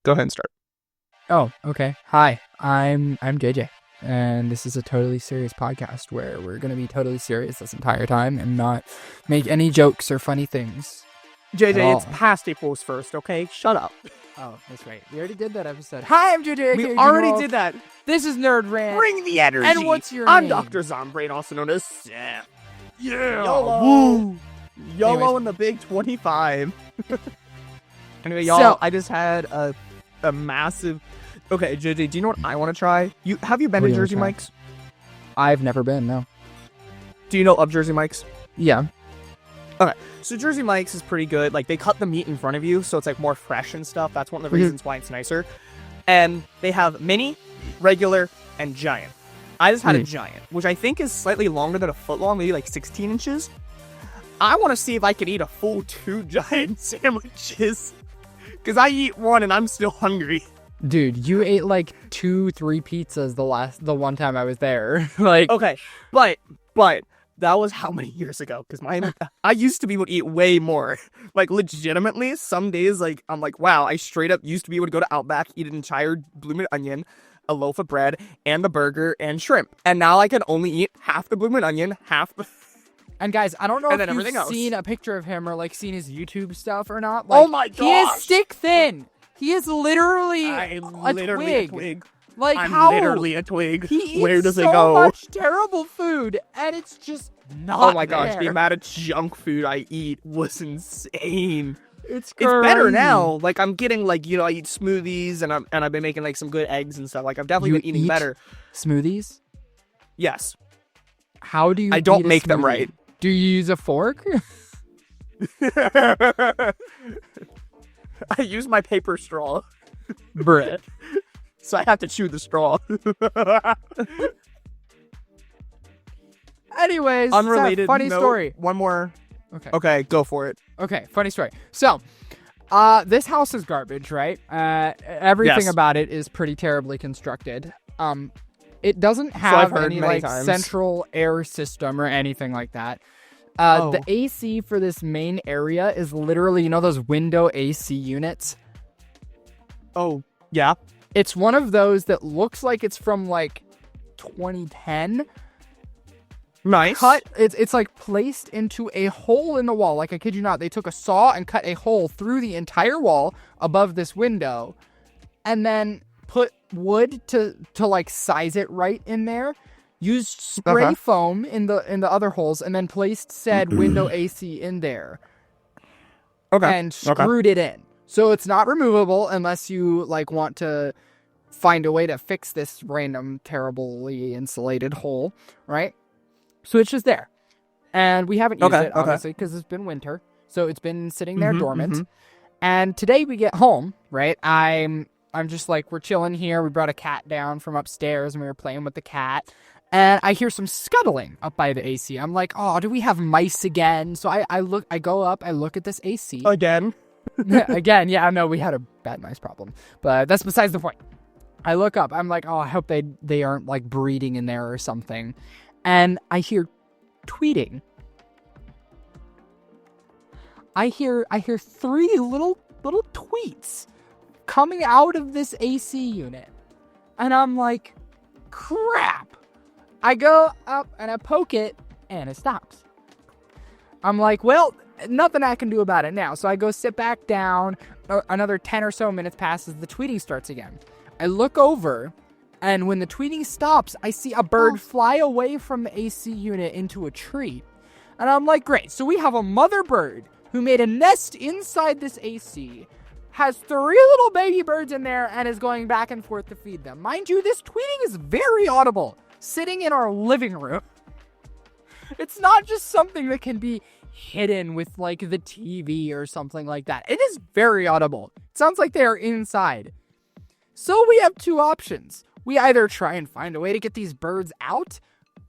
Go ahead and start. Oh, okay. Hi, I'm JJ, and this is a totally serious podcast where we're gonna be totally serious this entire time and not make any jokes or funny things. JJ, it's past April's 1st, okay? Shut up. Oh, that's right. We already did that episode. Hi, I'm JJ. We already did that. This is Nerdrant. Bring the energy. And what's your I'm name? Dr. Zombrain, also known as Sam. Yeah. YOLO. Woo. YOLO Anyways. in the big 25. Anyway, y'all, So- I just had a massive... Okay, JJ, do you know what I want to try? Have you been What to do you wanna Jersey try? Mike's? I've never been. No. Do you know of Jersey Mike's? Yeah. So Jersey Mike's is pretty good. Like, they cut the meat in front of you, so it's, like, more fresh and stuff. That's one of the reasons why it's nicer. And they have mini, regular, and giant. I just had a giant, which I think is slightly longer than a foot long, maybe, like, 16 inches. I want to see if I could eat a full 2 giant sandwiches. Because I eat one, and I'm still hungry. Dude, you ate like 2-3 pizzas the one time I was there. Like, Okay, but that was how many years ago? Because I used to be able to eat way more. Like, legitimately, some days, like, I'm like, wow, I straight up used to be able to go to Outback, eat an entire bloomin' onion, a loaf of bread, and a burger, and shrimp. And now I can only eat half the bloomin' onion, half the... and guys, I don't know And if then you've everything else. seen a picture of him or like seen his YouTube stuff or not. Oh Like, my He is gosh! stick thin. He is literally I'm a literally twig. a twig. Like I'm how literally a twig. he eats Where does so it go? much terrible food, and it's just not Oh my gosh, the there. amount of junk food I eat was insane. It's It's better crazy. now. Like, I'm getting, like, I eat smoothies, and I've been making, like, some good eggs and stuff. Like, I've definitely You been eating eat better. Smoothies? Yes. How do you? I don't eat a make them smoothie? right. Do you use a fork? I use my paper straw, Bruh. so I have to chew the straw. Anyways, Unrelated. funny note, story. One more. Okay. Okay, go for it. Okay, funny story. So, this house is garbage, right? Everything Yes. about it is pretty terribly constructed. It doesn't I've have heard any many like times. central air system or anything like that. Oh. The AC for this main area is literally, those window AC units. Oh, yeah. It's one of those that looks like it's from like 2010. Nice. It's like placed into a hole in the wall. Like, I kid you not, they took a saw and cut a hole through the entire wall above this window, and then put wood to like size it right in there. Used spray Okay. foam in the other holes, and then placed said window AC in there Okay. and screwed it in. So it's not removable unless you like want to find a way to fix this random terribly insulated hole, right? So it's just there. And we haven't used Okay, it, okay. obviously, because it's been winter. So it's been sitting there Mhm, dormant. mhm. And today we get home, right? I'm just like, we're chilling here. We brought a cat down from upstairs and we were playing with the cat. And I hear some scuttling up by the AC. I'm like, oh, do we have mice again? So I go up, I look at this AC. Again. Again, yeah, no, we had a bad mice problem. But that's besides the point. I look up, I'm like, oh, I hope they aren't like breeding in there or something. And I hear tweeting. I hear 3 little tweets coming out of this AC unit. And I'm like, crap. I go up and I poke it and it stops. I'm like, well, nothing I can do about it now. So I go sit back down. Another 10 or so minutes passes. The tweeting starts again. I look over, and when the tweeting stops, I see a bird fly away from the AC unit into a tree. And I'm like, great. So we have a mother bird who made a nest inside this AC, has 3 little baby birds in there, and is going back and forth to feed them. Mind you, this tweeting is very audible, sitting in our living room. It's not just something that can be hidden with like the TV or something like that. It is very audible. It sounds like they are inside. So we have 2 options. We either try and find a way to get these birds out,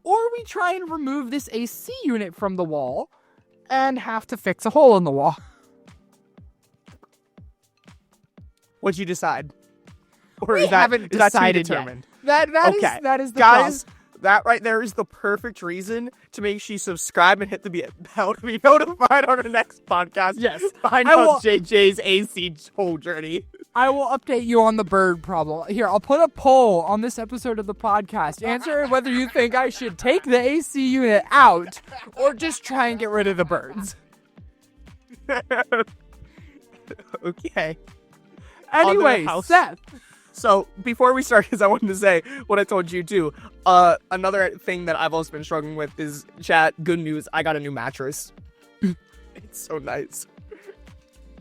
or we try and remove this AC unit from the wall and have to fix a hole in the wall. What'd you decide? Or We haven't is that to be decided yet. determined? That is the Guys, that right there is the perfect reason to make sure you subscribe and hit the bell to be notified on our next podcast. Yes. Find I out will- JJ's AC whole journey. I will update you on the bird problem. Here, I'll put a poll on this episode of the podcast. Answer whether you think I should take the AC unit out or just try and get rid of the birds. Okay. Anyway, house. Seth. So before we start, because I wanted to say what I told you too. Another thing that I've also been struggling with is chat. Good news, I got a new mattress. It's so nice.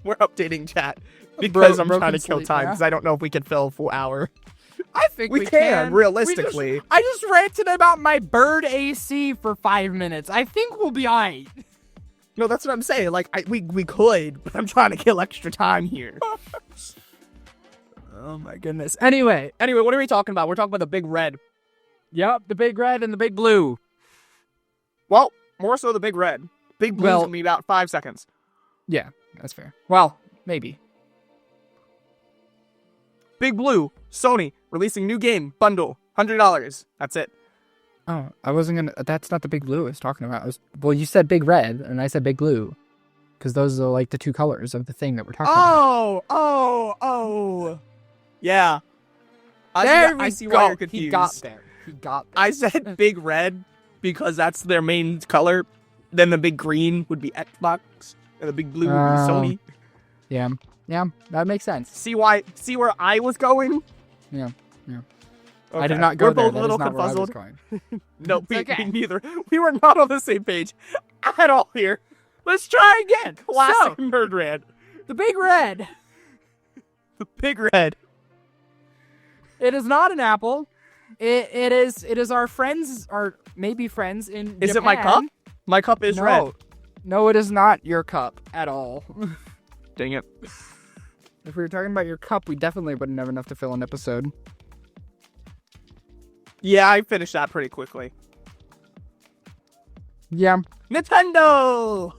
We're updating chat because I'm trying to kill time because I don't know if we can fill a full hour. I think we can realistically. I just ranted about my bird AC for 5 minutes. I think we'll be alright. No, that's what I'm saying. Like we could, but I'm trying to kill extra time here. Oh my goodness. Anyway, what are we talking about? We're talking about the big red. Yep, the big red and the big blue. Well, more so the big red. Big blue's gonna be about 5 seconds. Yeah, that's fair. Well, maybe. Big blue, Sony releasing new game bundle, $100. That's it. Oh, I wasn't gonna. That's not the big blue I was talking about. Well, you said big red, and I said big blue, because those are like the two colors of the thing that we're talking about. Oh. Yeah. I see why you're confused. He got there. I said big red because that's their main color. Then the big green would be Xbox, and the big blue would be Sony. Yeah, that makes sense. See where I was going? Yeah. Okay. I did not go We're there. both a little That is not where I was confuzzled. going. No, we okay. neither. We were not on the same page at all here. Let's try again. Classic Nerdrant. The big red. The big red. It is not an apple. It is our friends, or maybe friends in Is Japan. it my cup? My cup is red. No, it is not your cup at all. Dang it. If we were talking about your cup, we definitely wouldn't have enough to fill an episode. Yeah, I finished that pretty quickly. Yeah. Nintendo!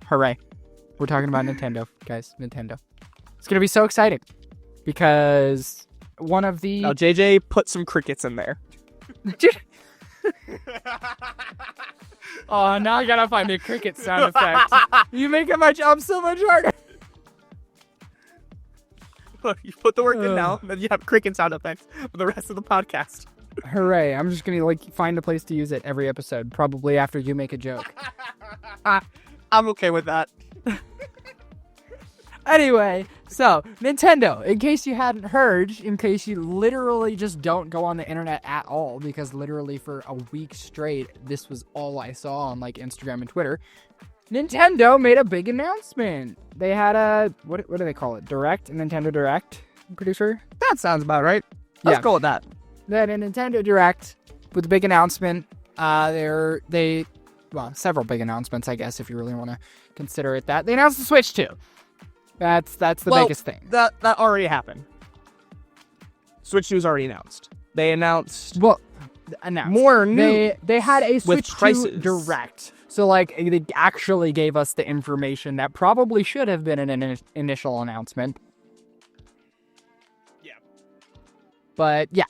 Hooray. We're talking about Nintendo, guys. Nintendo. It's going to be so exciting. Because one of the... Now, JJ put some crickets in there. Oh, now I gotta find a cricket sound effect. You making my job so much harder. Look, you put the work in now, then you have cricket sound effects for the rest of the podcast. Hooray. I'm just gonna find a place to use it every episode, probably after you make a joke. I'm okay with that. Anyway, so Nintendo, in case you hadn't heard, in case you literally just don't go on the internet at all, because literally for a week straight, this was all I saw on like Instagram and Twitter, Nintendo made a big announcement. They had a, what do they call it? Direct? A Nintendo Direct? I'm pretty sure. That sounds about right. Let's go with that. Then a Nintendo Direct with a big announcement. Well, several big announcements, I guess, if you really want to consider it that. They announced the Switch 2. That's the biggest thing. That already happened. Switch 2 is already announced. They announced more news. They had a Switch 2 Direct. So like they actually gave us the information that probably should have been an initial announcement. Yeah. But yeah,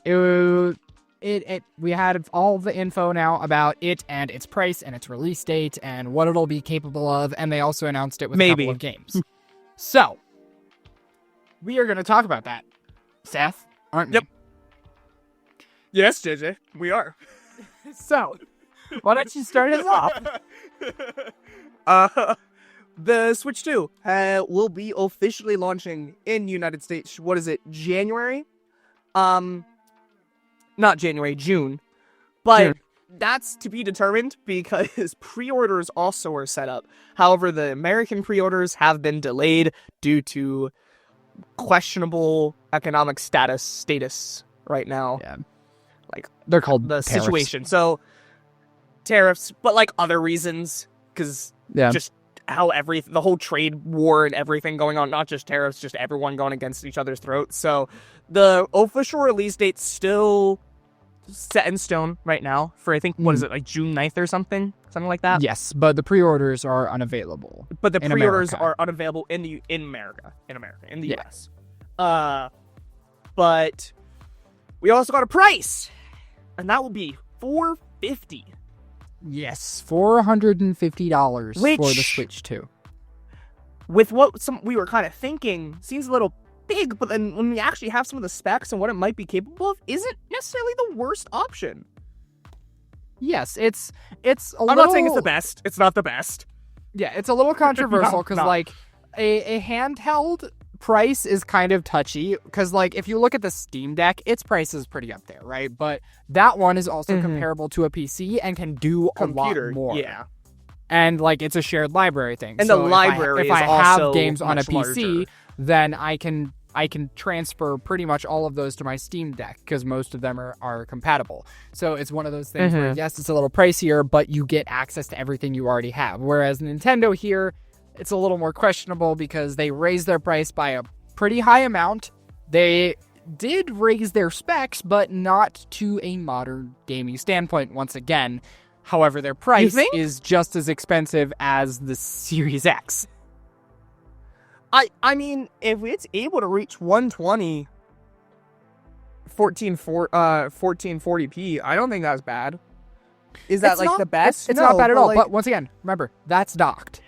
we had all the info now about it and its price and its release date and what it'll be capable of, and they also announced it with a couple of games. So, we are going to talk about that, Seth, aren't we? Yep. Yes, JJ, we are. So, why don't you start us off? The Switch 2 will be officially launching in United States. What is it, January? Not January, June. But June. That's to be determined because pre-orders also are set up. However, the American pre-orders have been delayed due to questionable economic status right now. Yeah. Like, they're called the tariffs. situation. So, tariffs, but like other reasons, because just how the whole trade war and everything going on, not just tariffs, just everyone going against each other's throats. So, the official release date's still set in stone right now for, I think, what is it, like June 9th or something like that? Yes, but the pre-orders are unavailable. But the pre-orders America. are unavailable in the US. But we also got a price, and that will be $450. Yes, $450 for the Switch 2. with what we were kind of thinking, seems a little big, but then when we actually have some of the specs and what it might be capable of, isn't necessarily the worst option. Yes, it's a little... I'm not saying it's the best. It's not the best. Yeah, it's a little controversial because, No. like, a handheld price is kind of touchy because, like, if you look at the Steam Deck, its price is pretty up there, right? But that one is also comparable to a PC and can do Computer, a lot more. yeah. And, like, it's a shared library thing. And so the library if I is have also games on a much PC, larger. then I can transfer pretty much all of those to my Steam Deck because most of them are compatible. So it's one of those things where, yes, it's a little pricier, but you get access to everything you already have. Whereas Nintendo here, it's a little more questionable because they raised their price by a pretty high amount. They did raise their specs, but not to a modern gaming standpoint once again. However, their price is just as expensive as the Series X. I mean, if it's able to reach 120 1440p, I don't think that's bad. Is that the best? It's not bad at all. But once again, remember, that's docked.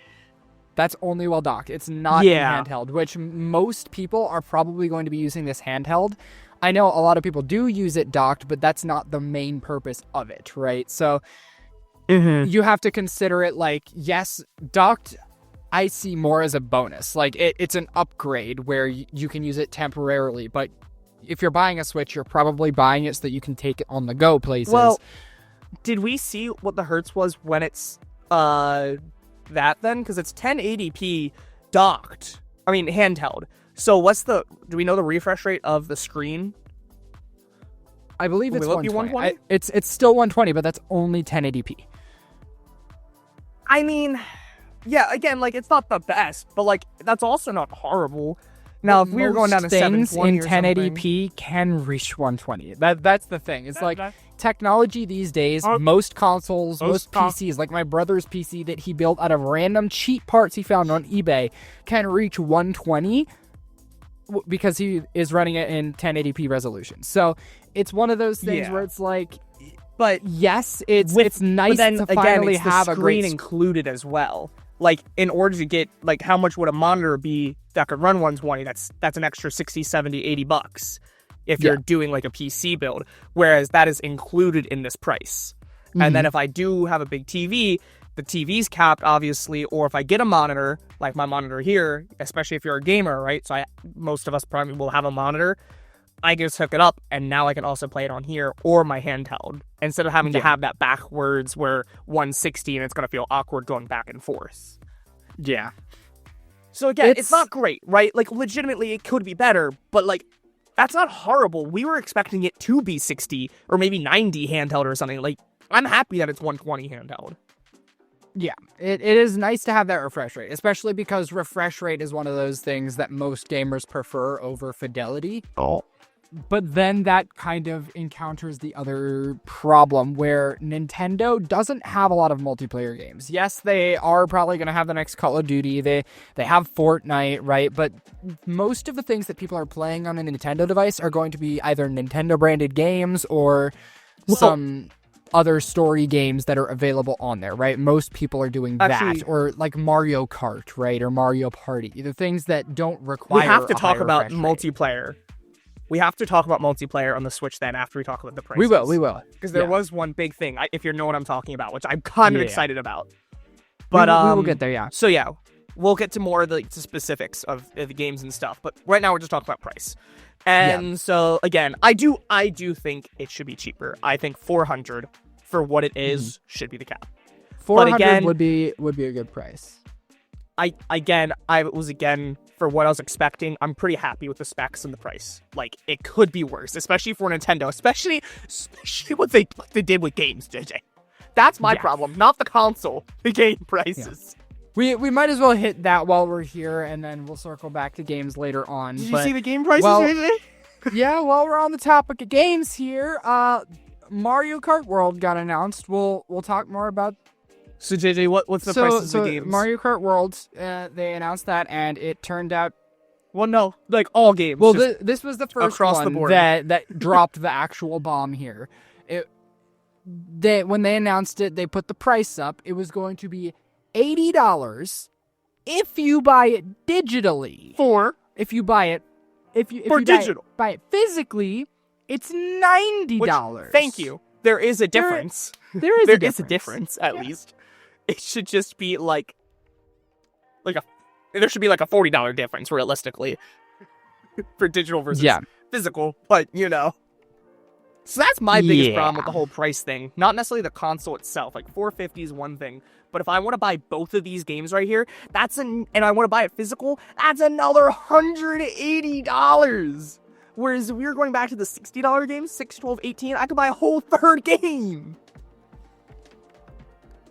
That's only while docked. It's not handheld, which most people are probably going to be using this handheld. I know a lot of people do use it docked, but that's not the main purpose of it, right? So you have to consider it like, yes, docked I see more as a bonus. Like, it's an upgrade where you can use it temporarily, but if you're buying a Switch, you're probably buying it so that you can take it on the go places. Well, did we see what the hertz was when it's that then? Because it's 1080p docked. I mean, handheld. So do we know the refresh rate of the screen? I believe it's Will it be 120. It's still 120, but that's only 1080p. I mean... Yeah, again, like, it's not the best, but, like, that's also not horrible. Now, if we were going down to things 720 in or something... 1080p can reach 120. That's the thing. It's like, technology these days, most consoles, most PCs, like my brother's PC that he built out of random cheap parts he found on eBay, can reach 120 because he is running it in 1080p resolution. So, it's one of those things where it's like... But yes, it's nice to finally have a screen great included as well. Like, in order to get, like, how much would a monitor be that could run 120? That's an extra 60, 70, 80 bucks if you're doing, like, a PC build. Whereas that is included in this price. And then if I do have a big TV, the TV's capped, obviously. Or if I get a monitor, like my monitor here, especially if you're a gamer, right? So most of us probably will have a monitor. I can just hook it up, and now I can also play it on here or my handheld. Instead of having to have that backwards where 160 and it's going to feel awkward going back and forth. Yeah. So again, it's not great, right? Like, legitimately, it could be better, but, like, that's not horrible. We were expecting it to be 60 or maybe 90 handheld or something. Like, I'm happy that it's 120 handheld. Yeah, it is nice to have that refresh rate, especially because refresh rate is one of those things that most gamers prefer over fidelity. But then that kind of encounters the other problem where Nintendo doesn't have a lot of multiplayer games. Yes, they are probably going to have the next Call of Duty. They have Fortnite, right? But most of the things that people are playing on a Nintendo device are going to be either Nintendo-branded games or some other story games that are available on there, right? Most people are doing that. Or like Mario Kart, right? Or Mario Party. The things that don't require We have to talk about refresh rate. multiplayer. We have to talk about multiplayer on the Switch then after we talk about the prices. We will. Because there was one big thing, if you know what I'm talking about, which I'm kind of excited about. But we will get there, yeah. So yeah, we'll get to more of the specifics of the games and stuff. But right now we're just talking about price. And so again, I do think it should be cheaper. I think 400 for what it is should be the cap. 400 but again, would be a good price. For what I was expecting, I'm pretty happy with the specs and the price. Like, it could be worse, especially for Nintendo, especially what they did with games, JJ. That's my problem, not the console, the game prices. Yeah. We might as well hit that while we're here, and then we'll circle back to games later on. Did you see the game prices, JJ? Yeah, while we're on the topic of games here, Mario Kart World got announced. We'll talk more about. So JJ, what's the prices of games? Mario Kart World, they announced that, and it turned out. Well, no, like all games. Well, this was the first across one the board. that dropped the actual bomb here. When they announced it, they put the price up. It was going to be $80 if you buy it digitally, if you buy it, if you digital, buy it physically, it's $90. Thank you. There is a difference. There is a difference, at least. It should just be like there should be like a $40 difference, realistically, for digital versus physical, but So that's my biggest problem with the whole price thing. Not necessarily the console itself. Like, $450 is one thing, but if I want to buy both of these games right here, and I want to buy it physical, that's another $180. Whereas if we were going back to the $60 games, 6, 12, 18, I could buy a whole third game.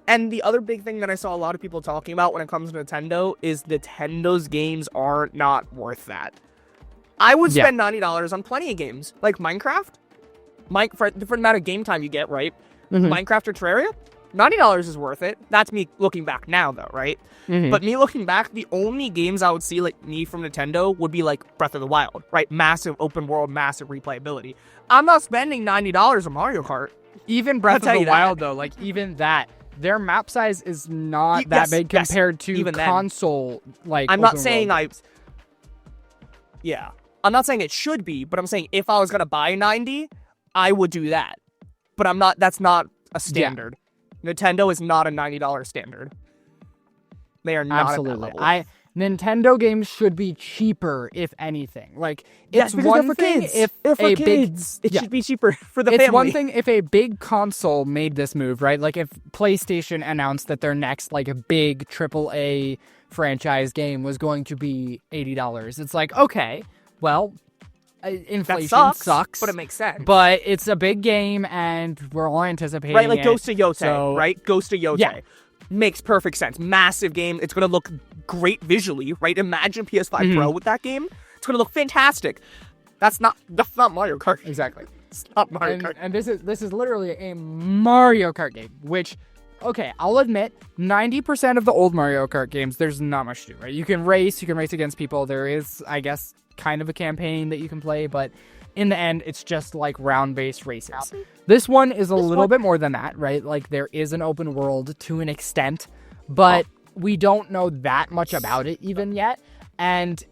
And the other big thing that I saw a lot of people talking about when it comes to Nintendo is Nintendo's games are not worth that. I would spend $90 on plenty of games, like Minecraft. For a different amount of game time you get, right? Minecraft or Terraria, $90 is worth it. That's me looking back now, though, right? But me looking back, the only games I would see like me from Nintendo would be like Breath of the Wild, right? Massive open world, massive replayability. I'm not spending $90 on Mario Kart. Even Breath of the Wild, though, like even that, their map size is not that big compared to even console. Like, I'm not saying I'm not saying it should be, but I'm saying if I was gonna buy 90, I would do that. But I'm not. That's not a standard. Nintendo is not a $90 standard. They are not absolutely. At that level. Nintendo games should be cheaper, if anything. Like, it's one thing if a big... It should be cheaper for the family. It's one thing if a big console made this move, right? Like, if PlayStation announced that their next, like, a big AAA franchise game was going to be $80. It's like, okay, well, inflation sucks, but it makes sense. But it's a big game, and we're all anticipating right, like it. Ghost of Yotei, right? Ghost of Yotei. Makes perfect sense. Massive game. It's going to look great visually, right? Imagine PS5 Pro with that game. It's going to look fantastic. That's not Mario Kart. Exactly. It's not Mario Kart. And this is literally a Mario Kart game, which, okay, I'll admit, 90% of the old Mario Kart games, there's not much to do, right? You can race against people. There is, I guess, kind of a campaign that you can play, but in the end, it's just like round-based races. This one is a little bit more than that, right? Like, there is an open world to an extent, but we don't know that much about it even yet. And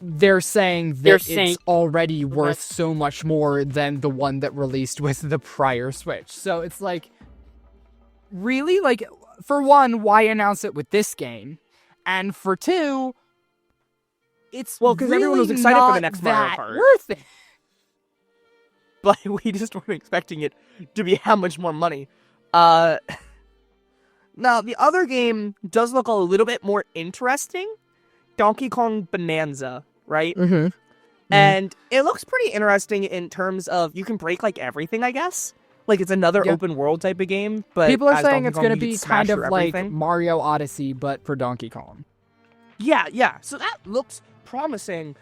they're saying that it's already worth so much more than the one that released with the prior Switch. So it's like, really? Like, for one, why announce it with this game? And for two, it's because really everyone was excited for the next Mario Kart. Worth it. But we just weren't expecting it to be how much more money. Now, the other game does look a little bit more interesting. Donkey Kong Bonanza, right? And it looks pretty interesting in terms of you can break, like, everything, I guess. Like, it's another open world type of game. But people are saying Donkey it's Kong, going to be kind of like everything. Mario Odyssey, but for Donkey Kong. Yeah. So that looks promising.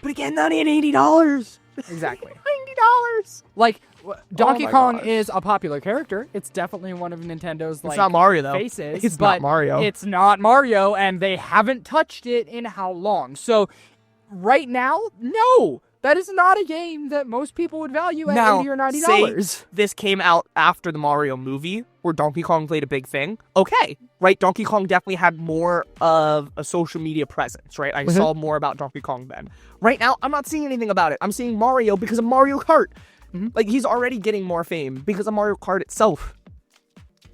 But again, not at $80. Exactly. $90. Like, Donkey Kong is a popular character. It's definitely one of Nintendo's, like, it's not Mario, though. faces. It's but not Mario. It's not Mario, and they haven't touched it in how long? So, right now, no. That is not a game that most people would value at $80 or $90. Say this came out after the Mario movie, where Donkey Kong played a big thing. Okay, right? Donkey Kong definitely had more of a social media presence, right? I saw more about Donkey Kong then. Right now, I'm not seeing anything about it. I'm seeing Mario because of Mario Kart. Like, he's already getting more fame because of Mario Kart itself.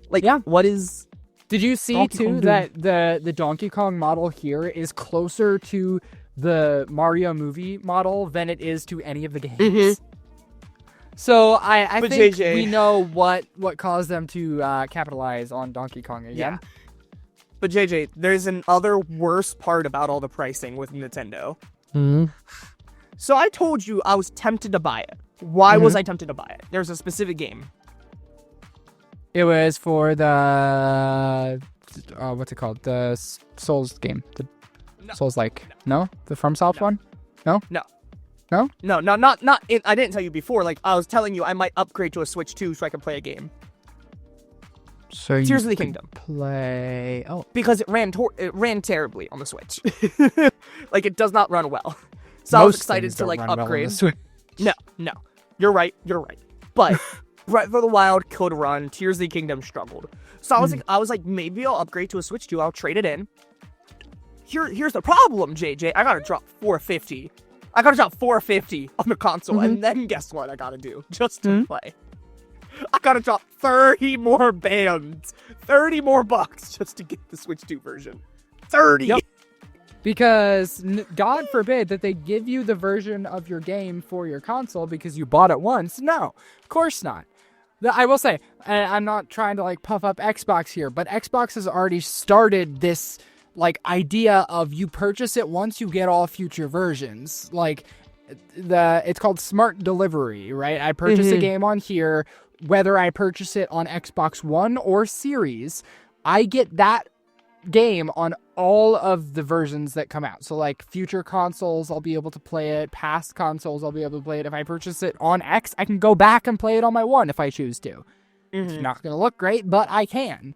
Like, what is... Did you see, too, that the Donkey Kong model here is closer to the Mario movie model than it is to any of the games? So I think JJ, we know what caused them to capitalize on Donkey Kong again. Yeah. But JJ, there's another worse part about all the pricing with Nintendo. So I told you I was tempted to buy it. Why was I tempted to buy it? There's a specific game. It was for the what's it called? The Souls game. The Souls-like. No? The FromSoft one? No. I didn't tell you before. Like, I was telling you I might upgrade to a Switch 2 so I can play a game. So Tears of the Kingdom. Play. Oh, because it ran terribly on the Switch. Like, it does not run well. So I was excited to, like, upgrade. No. You're right. But Breath of the Wild could run. Tears of the Kingdom struggled. So I was like, maybe I'll upgrade to a Switch 2. I'll trade it in. here's the problem, JJ. I gotta drop 450. I gotta drop 450 on the console, and then guess what I gotta do just to play? I gotta drop 30 more bands, 30 more bucks just to get the Switch 2 version. 30. Yep. Because God forbid that they give you the version of your game for your console because you bought it once. No, of course not. I will say, I'm not trying to like puff up Xbox here, but Xbox has already started this like idea of you purchase it once you get all future versions. Like it's called smart delivery, right? I purchase a game on here, whether I purchase it on Xbox One or Series, I get that game on all of the versions that come out. So like future consoles, I'll be able to play it. Past consoles, I'll be able to play it. If I purchase it on X, I can go back and play it on my One if I choose to. It's not going to look great, but I can.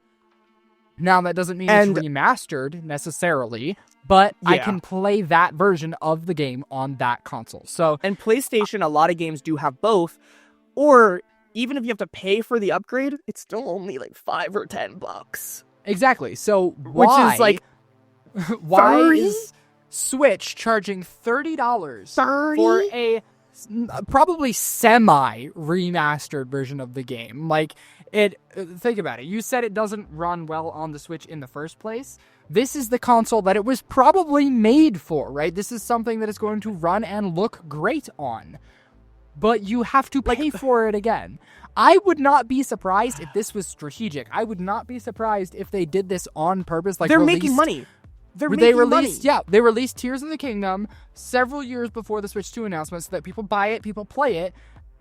Now, that doesn't mean it's remastered necessarily, but I can play that version of the game on that console. So, and PlayStation, a lot of games do have both, or even if you have to pay for the upgrade, it's still only like $5 or $10. Exactly. So which is like why is Switch charging $30 for a probably semi remastered version of the game? Like think about it. You said it doesn't run well on the Switch in the first place. This is the console that it was probably made for, right? This is something that is going to run and look great on. But you have to pay for it again. I would not be surprised if this was strategic. I would not be surprised if they did this on purpose. Like they're making money. They released Tears of the Kingdom several years before the Switch 2 announcement so that people buy it, people play it,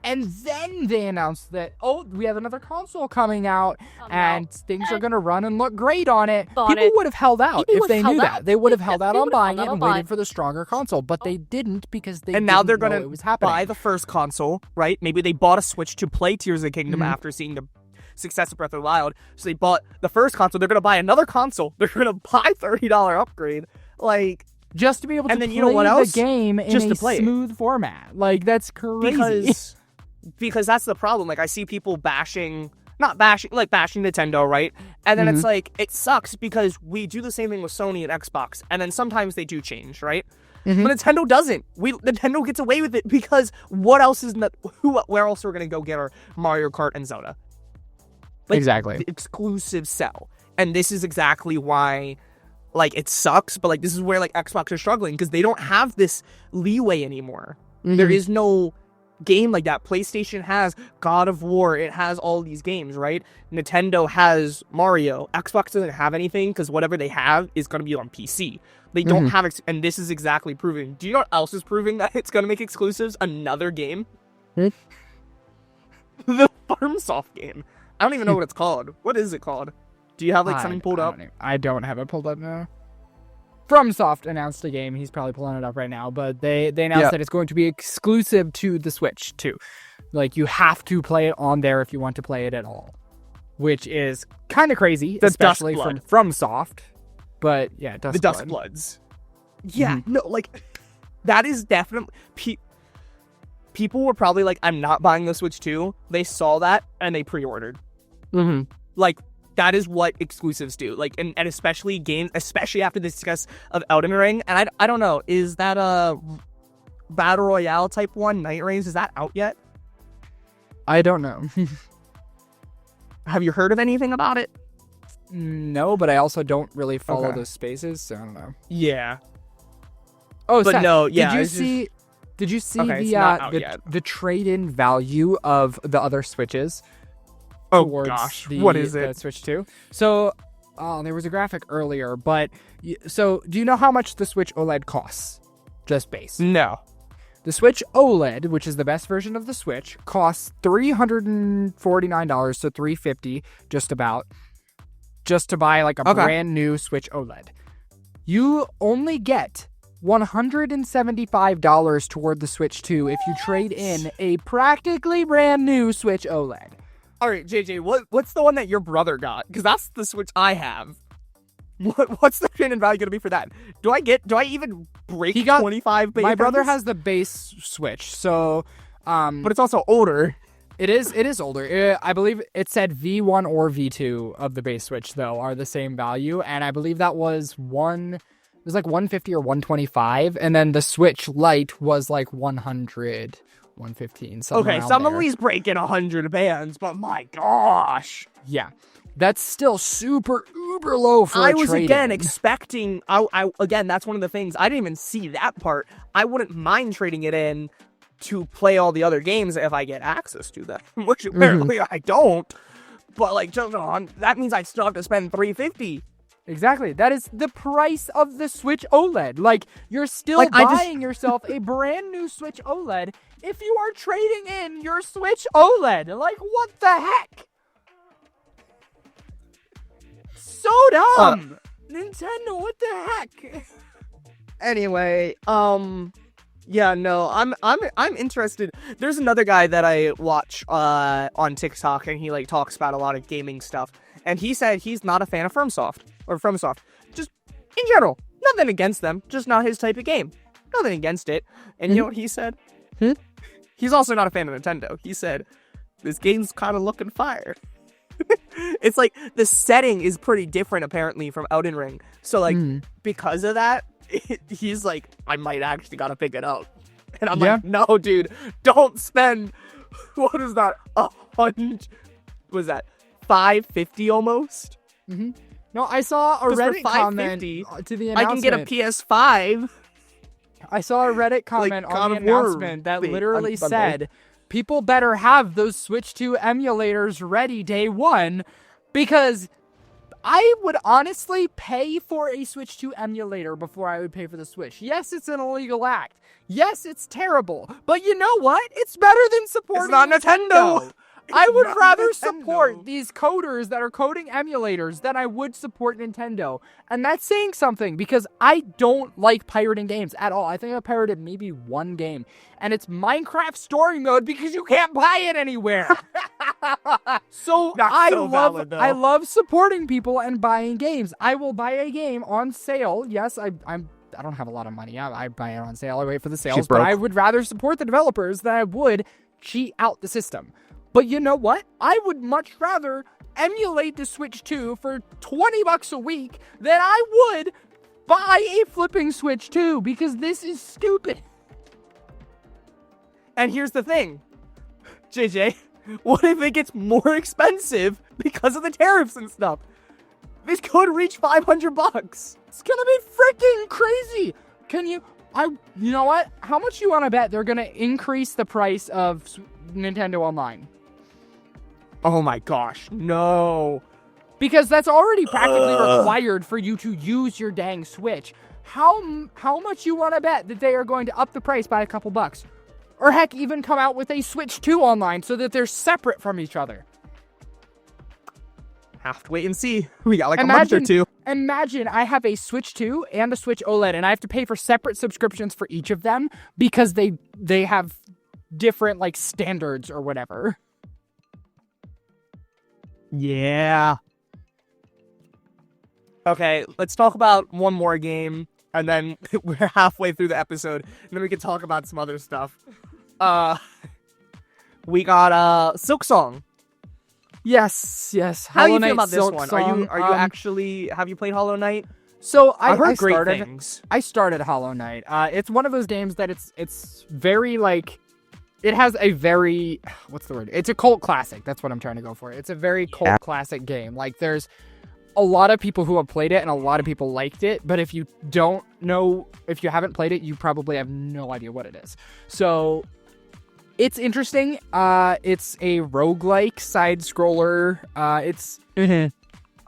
and then they announced that, we have another console coming out, and things are going to run and look great on it. People would have held out if they knew that. They would have held out on buying it and waited for the stronger console, but they didn't because they didn't know it was happening. Buy the first console, right? Maybe they bought a Switch to play Tears of the Kingdom after seeing the success of Breath of the Wild, so they bought the first console. They're going to buy another console. They're going to buy $30 upgrade, like... just to be able to play the game in a smooth format. Like, that's crazy. Because that's the problem. Like, I see people bashing Nintendo, right? And then it's like, it sucks because we do the same thing with Sony and Xbox, and then sometimes they do change, right? But Nintendo doesn't. Nintendo gets away with it because what else is where else are we gonna go get our Mario Kart and Zelda? Like, exactly. The exclusive sell. And this is exactly why, like, it sucks, but like this is where like Xbox are struggling because they don't have this leeway anymore. There is no game like that. PlayStation has God of War. It has all these games, right? Nintendo has Mario. Xbox doesn't have anything because whatever they have is going to be on PC. They don't have, and this is exactly proving. Do you know what else is proving that it's going to make exclusives? Another game. The FarmSoft game. I don't even know what it's called. What is it called? Do you have like something pulled up? I don't have it pulled up now. FromSoft announced a game. He's probably pulling it up right now, but they announced that it's going to be exclusive to the Switch too. Like, you have to play it on there if you want to play it at all, which is kind of crazy, especially from FromSoft. But yeah, the Duskbloods. Yeah, no, like that is definitely people were probably like, I'm not buying the Switch 2. They saw that and they pre-ordered. Like, that is what exclusives do. Like, and especially games, especially after the success of Elden Ring. And I don't know, is that a Battle Royale type one, Night Reigns, is that out yet? I don't know. Have you heard of anything about it? No, but I also don't really follow those spaces, so I don't know. Yeah. Oh, but no, yeah. Did you see the trade-in value of the other Switches? Oh gosh, what is it? The Switch 2. So, there was a graphic earlier, but so do you know how much the Switch OLED costs? Just base. No. The Switch OLED, which is the best version of the Switch, costs $349 to $350, just to buy like a brand new Switch OLED. You only get $175 toward the Switch 2 if you trade in a practically brand new Switch OLED. All right, JJ, what's the one that your brother got? Because that's the Switch I have. What's the trade-in value going to be for that? Do I even break 25? My brother has the base Switch, so but it's also older. It is older. I believe it said V1 or V2 of the base Switch though are the same value, and I believe that was It was like 150 or 125, and then the Switch Lite was like 100, 115. Okay, some of these break in 100 bands, but my gosh. Yeah. That's still super uber low for I a was trade-in. again expecting. Again, that's one of the things I didn't even see that part. I wouldn't mind trading it in to play all the other games if I get access to them, which apparently I don't. But like, just on that means I still have to spend $350. Exactly. That is the price of the Switch OLED. Like, you're still Like, buying yourself a brand new Switch OLED if you are trading in your Switch OLED. Like, what the heck? So dumb. Nintendo, what the heck? Anyway, yeah, no, I'm interested. There's another guy that I watch on TikTok, and he like talks about a lot of gaming stuff. And he said he's not a fan of FromSoft, just in general. Nothing against them, just not his type of game. Nothing against it. And you know what he said? He's also not a fan of Nintendo. He said, this game's kind of looking fire. It's like, the setting is pretty different, apparently, from Elden Ring. So, like, because of that, he's like, I might actually gotta pick it up. And I'm like, no, dude, don't spend, what is that, 100, was that, $550 almost? No, I saw a Reddit comment to the announcement. I can get a PS5. I saw a Reddit comment like, on the announcement that literally said, people better have those Switch 2 emulators ready day one, because I would honestly pay for a Switch 2 emulator before I would pay for the Switch. Yes, it's an illegal act. Yes, it's terrible. But you know what? It's better than supporting It's not Nintendo. I would rather support these coders that are coding emulators than I would support Nintendo. And that's saying something, because I don't like pirating games at all. I think I pirated maybe one game. And it's Minecraft Story Mode, because you can't buy it anywhere. So I love supporting people and buying games. I will buy a game on sale. Yes, I don't have a lot of money. I buy it on sale. I wait for the sales. But I would rather support the developers than I would cheat out the system. But you know what? I would much rather emulate the Switch 2 for $20 a week than I would buy a flipping Switch 2, because this is stupid. And here's the thing, JJ, what if it gets more expensive because of the tariffs and stuff? This could reach $500. It's gonna be freaking crazy. You know what? How much you want to bet they're gonna increase the price of Nintendo Online? Oh my gosh, no. Because that's already practically required for you to use your dang Switch. How much you want to bet that they are going to up the price by a couple bucks? Or heck, even come out with a Switch 2 online so that they're separate from each other? Have to wait and see. We got like a month or two. Imagine I have a Switch 2 and a Switch OLED, and I have to pay for separate subscriptions for each of them because they have different like standards or whatever. Yeah. Okay, let's talk about one more game, and then we're halfway through the episode, and then we can talk about some other stuff. We got Silksong. Yes. How do you feel about this one? Are you actually, have you played Hollow Knight? So I've heard great things. I started Hollow Knight. It's one of those games that it's very like, it has a very, what's the word? It's a cult classic. That's what I'm trying to go for. It's a very cult classic game. Like, there's a lot of people who have played it and a lot of people liked it. But if you don't know, if you haven't played it, you probably have no idea what it is. So it's interesting. It's a roguelike side scroller.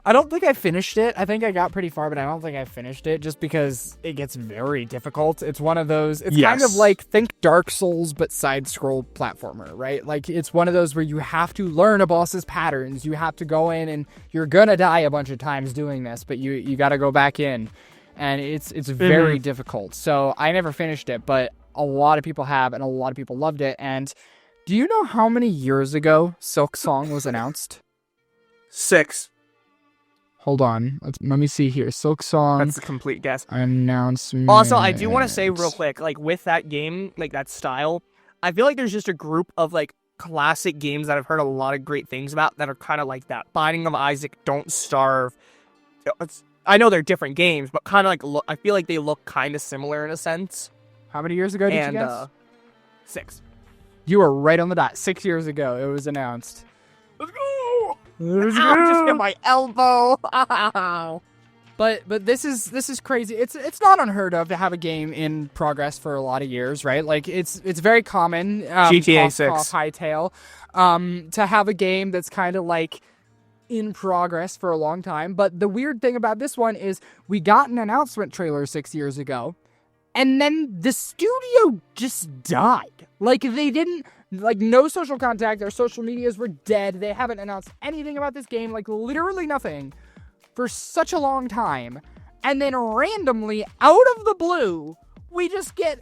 I don't think I finished it. I think I got pretty far, but I don't think I finished it just because it gets very difficult. It's one of those, it's kind of like, think Dark Souls, but side scroll platformer, right? Like, it's one of those where you have to learn a boss's patterns. You have to go in and you're gonna die a bunch of times doing this, but you gotta go back in. And it's very difficult. So I never finished it, but a lot of people have, and a lot of people loved it. And do you know how many years ago Silksong was announced? 6. Hold on. Let me see here. Silksong. That's a complete guess. Announcement. Also, I do want to say real quick, like, with that game, like, that style, I feel like there's just a group of, like, classic games that I've heard a lot of great things about that are kind of like that. Binding of Isaac, Don't Starve. I know they're different games, but kind of like I feel like they look kind of similar in a sense. How many years ago did you guess? 6. You were right on the dot. 6 years ago, it was announced. Let's go! Let's Ow, go! just hit my elbow. Ow. But this is crazy. It's not unheard of to have a game in progress for a lot of years, right? Like it's very common. GTA 6. Hightail, to have a game that's kind of like in progress for a long time. But the weird thing about this one is we got an announcement trailer 6 years ago, and then the studio just died. Like they didn't. Like, no social contact. Their social medias were dead. They haven't announced anything about this game. Like, literally nothing for such a long time. And then randomly, out of the blue, we just get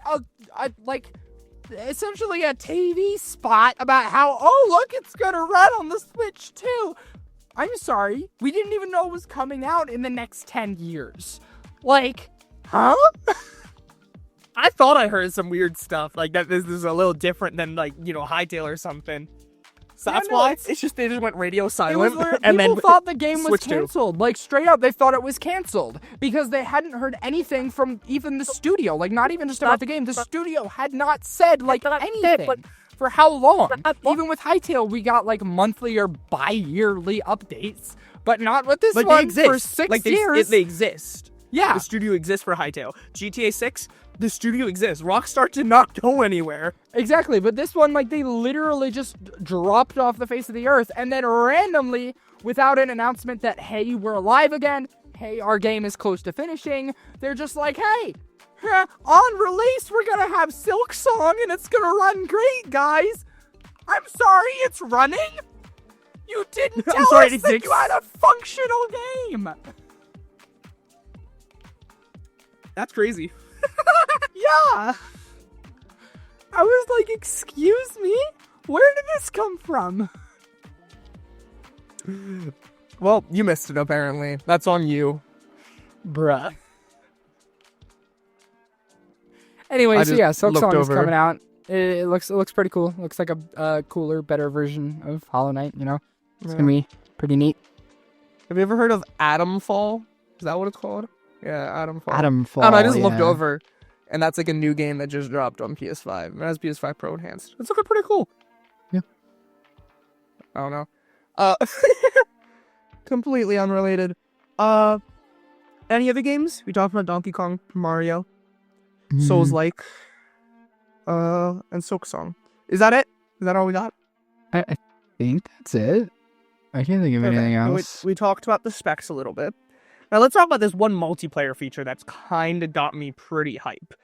essentially a TV spot about how, oh, look, it's going to run on the Switch, too. I'm sorry. We didn't even know it was coming out in the next 10 years. Like, huh? I thought I heard some weird stuff, like that this is a little different than, like, Hightail or something. So that's why it's just they just went radio silent. And people thought the game was switched canceled. Like, straight up, they thought it was canceled because they hadn't heard anything from even the studio. Like, not even just about the game. The studio had not said, like, anything. For how long? Even with Hightail, we got, like, monthly or bi-yearly updates. But not with this one for 6 years. They exist. Yeah. The studio exists for Hightail. GTA 6, the studio exists. Rockstar did not go anywhere. Exactly, but this one, like, they literally just dropped off the face of the earth, and then randomly, without an announcement that, hey, we're alive again, hey, our game is close to finishing, they're just like, hey, on release, we're gonna have Silk Song, and it's gonna run great, guys. I'm sorry, it's running? You didn't tell us that you had a functional game. That's crazy. Yeah. I was like, excuse me? Where did this come from? Well, you missed it, apparently. That's on you. Bruh. Anyway, so yeah, Silk Song is coming out. It looks pretty cool. Looks like a cooler, better version of Hollow Knight, It's going to be pretty neat. Have you ever heard of Atomfall? Is that what it's called? Yeah, Atomfall. Atomfall. I just looked over, and that's like a new game that just dropped on PS5. It has PS5 Pro enhanced. It's looking pretty cool. Yeah. I don't know. Completely unrelated. Any other games? We talked about Donkey Kong, Mario, Souls-like, and Silk Song. Is that it? Is that all we got? I think that's it. I can't think of anything else. We talked about the specs a little bit. Now let's talk about this one multiplayer feature that's kind of got me pretty hype.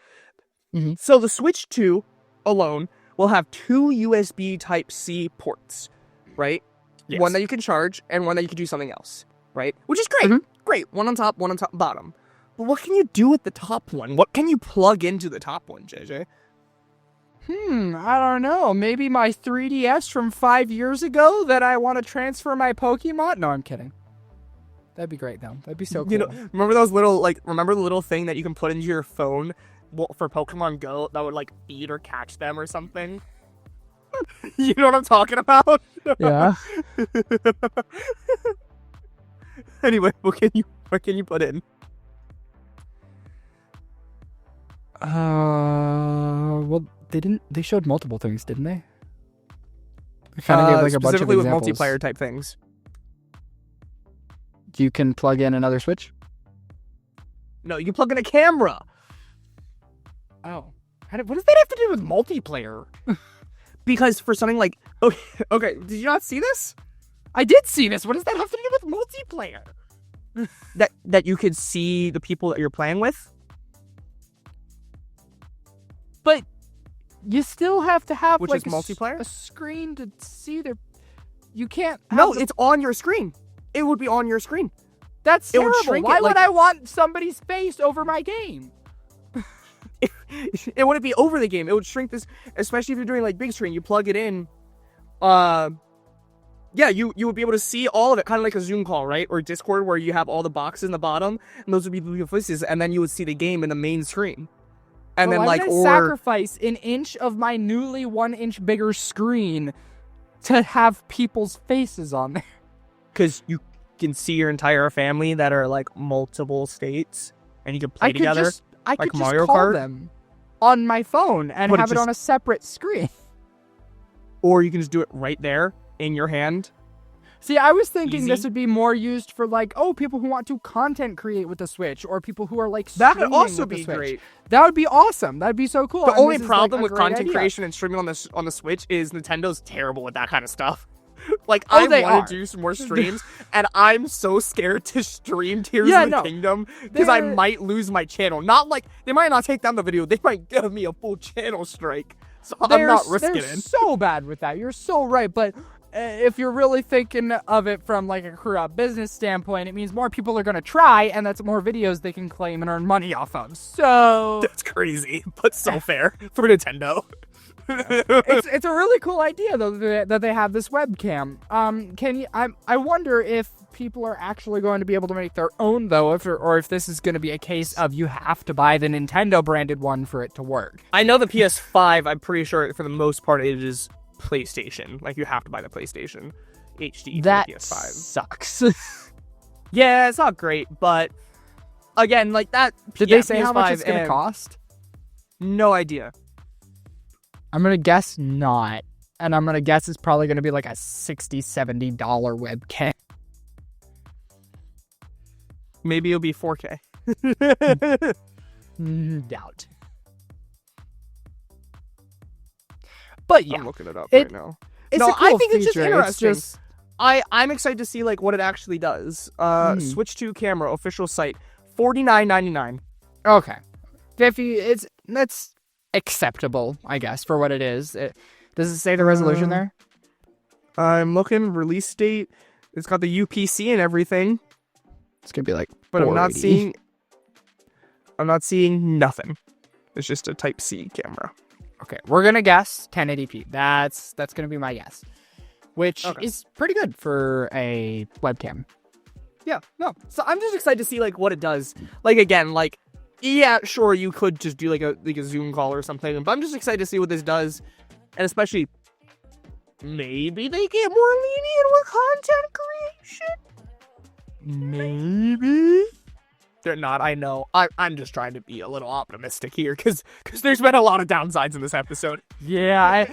Mm-hmm. So the Switch 2 alone will have 2 USB Type-C ports, right? Yes. One that you can charge and one that you can do something else, right? Which is great. Mm-hmm. Great. One on top, bottom. But what can you do with the top one? What can you plug into the top one, JJ? I don't know. Maybe my 3DS from 5 years ago that I want to transfer my Pokemon? No, I'm kidding. That'd be great, though. That'd be so cool. Remember those little, remember the little thing that you can put into your phone for Pokemon Go that would, feed or catch them or something? You know what I'm talking about? Yeah. Anyway, what can you put in? Well, they showed multiple things, didn't they? They kind of gave, a bunch of examples. Specifically with multiplayer type things. You can plug in another Switch? No, you can plug in a camera. Oh. What does that have to do with multiplayer? Because for something like... Okay, did you not see this? I did see this. What does that have to do with multiplayer? that you could see the people that you're playing with? But you still have to have Which is multiplayer? A screen to see their... You can't... No, it's on your screen. It would be on your screen. That's terrible. Would shrink Why would I want somebody's face over my game? It wouldn't be over the game. It would shrink this, especially if you're doing big screen. You plug it in. Yeah, you would be able to see all of it, kind of like a Zoom call, right? Or Discord, where you have all the boxes in the bottom, and those would be the faces, and then you would see the game in the main screen. And then why would I sacrifice an inch of my newly 1 inch bigger screen to have people's faces on there? Because you can see your entire family that are like multiple states, and you can play together. I like could Mario just call Kart? them on my phone and But it have it just- on a separate screen. Or you can just do it right there in your hand. See, I was thinking this Easy. would be more used for like, people who want to content create with the Switch, or people who are like That streaming could also with the be Switch. great. That would be awesome. That'd be so cool. The And only this is, like, problem a with great content idea. creation and streaming on the Switch is Nintendo's terrible with that kind of stuff. Like, Oh, I they want are. to do some more streams, and I'm so scared to stream Tears Yeah, of the no. Kingdom because I They're- might lose my channel. Not like they might not take down the video; they might give me a full channel strike. So I'm not risking they're it. so bad with that. You're so right. But if you're really thinking of it from like a corrupt business standpoint, it means more people are going to try, and that's more videos they can claim and earn money off of. So That's crazy, but so fair for Nintendo. it's a really cool idea though that they have this webcam. I wonder if people are actually going to be able to make their own though, or if this is going to be a case of you have to buy the Nintendo branded one for it to work. I know the PS5. I'm pretty sure for the most part it is PlayStation. Like you have to buy the PlayStation HD for That the PS5. sucks. Yeah, it's not great, but again, like that. Did yeah, they say how much it's going to and- cost? No idea. I'm going to guess not. And I'm going to guess it's probably going to be like a $60, $70 webcam. Maybe it'll be 4K. Doubt. But yeah, I'm looking it up It- right now. it's no, a cool I think it's just feature. interesting. It's just, I'm excited to see like what it actually does. Switch 2 camera official site, $49.99. okay. That's acceptable, I guess, for what it is. Does it say the resolution there? I'm looking release date. It's got the UPC and everything, It's gonna be like, but I'm not 480. seeing nothing. It's just a Type C camera. Okay, we're gonna guess 1080p. That's gonna be my guess, which Okay. is pretty good for a webcam. Yeah, no. So I'm just excited to see like what it does. Like again, like yeah, sure you could just do like a Zoom call or something, but I'm just excited to see what this does, and especially maybe they get more lenient with content creation. Maybe they're not. I know. I'm just trying to be a little optimistic here because there's been a lot of downsides in this episode. Yeah,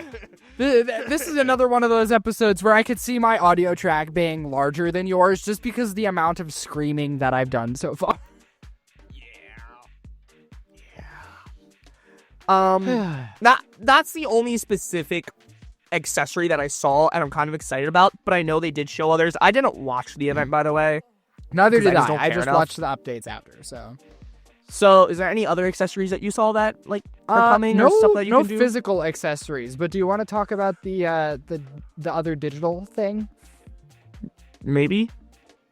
this is another one of those episodes where I could see my audio track being larger than yours just because of the amount of screaming that I've done so far. That's the only specific accessory that I saw and I'm kind of excited about, but I know they did show others. I didn't watch the event, by the way. Neither 'Cause did I just I. don't I care just enough. watched the updates after, so. So, is there any other accessories that you saw that like are coming or stuff that you no can do? physical accessories, but do you want to talk about the other digital thing? Maybe.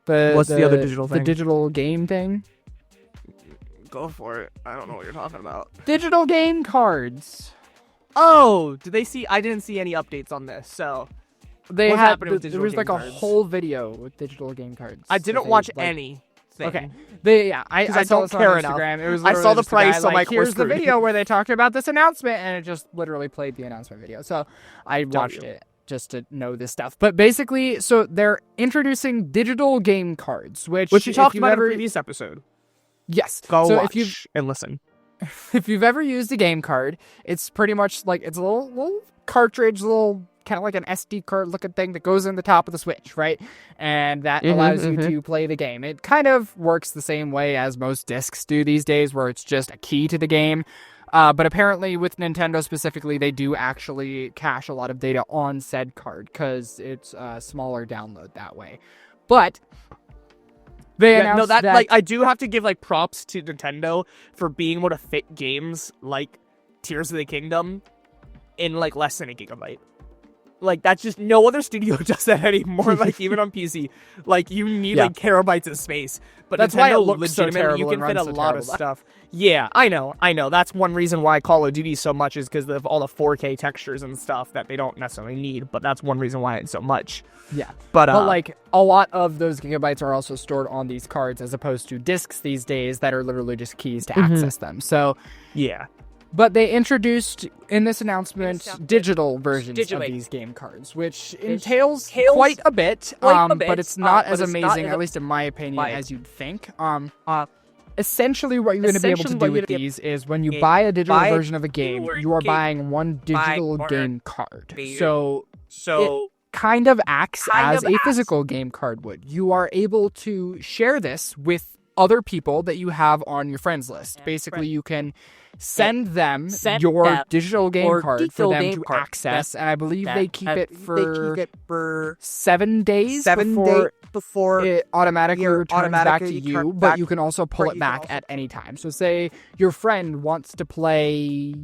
What's the other digital The thing? digital game thing? Go for it. I don't know what you're talking about. Digital game cards. Oh, did they see? I didn't see any updates on this, so They What's had happening with there digital was game like a cards? whole video with digital game cards. I that didn't they, watch like- anything. Okay, I 'Cause I saw don't this on care enough. Instagram. It was I saw literally the just a guy, price, so I'm like, we're here's the screwed. video where they talked about this announcement, and it just literally played the announcement video. So I watched you. it just to know this stuff. But basically, so they're introducing digital game cards, which Which you if talked you've about in ever- a previous episode. Yes. Go so watch if you've and listen. if you've ever used a game card, it's pretty much like it's a little cartridge, little kind of like an SD card looking thing that goes in the top of the Switch, right? And that allows you to play the game. It kind of works the same way as most discs do these days, where it's just a key to the game. But apparently with Nintendo specifically, they do actually cache a lot of data on said card because it's a smaller download that way. But they announced no, that like I do have to give like props to Nintendo for being able to fit games like Tears of the Kingdom in like less than a gigabyte. Like that's just no other studio does that anymore. Like even on PC, like you need like terabytes of space. But That's Nintendo, why it looks so legitimately, terrible you can and fit a runs so lot of terrible. stuff. Yeah, I know. That's one reason why Call of Duty so much is because of all the 4K textures and stuff that they don't necessarily need. But that's one reason why it's so much. Yeah. But like a lot of those gigabytes are also stored on these cards as opposed to discs these days that are literally just keys to access them. So yeah. But they introduced in this announcement digital versions of these game cards, which entails quite a bit, but it's not as amazing, at least in my opinion, as you'd think. Essentially, what you're going to be able to do with these is when you buy a digital version of a game, you are buying one digital game card. So it kind of acts as a physical game card would. You are able to share this with other people that you have on your friends list. Basically, you can send them your digital game card for them to access, and I believe they keep it for 7 days before it automatically returns back to you, but you can also pull it back at any time. So say your friend wants to play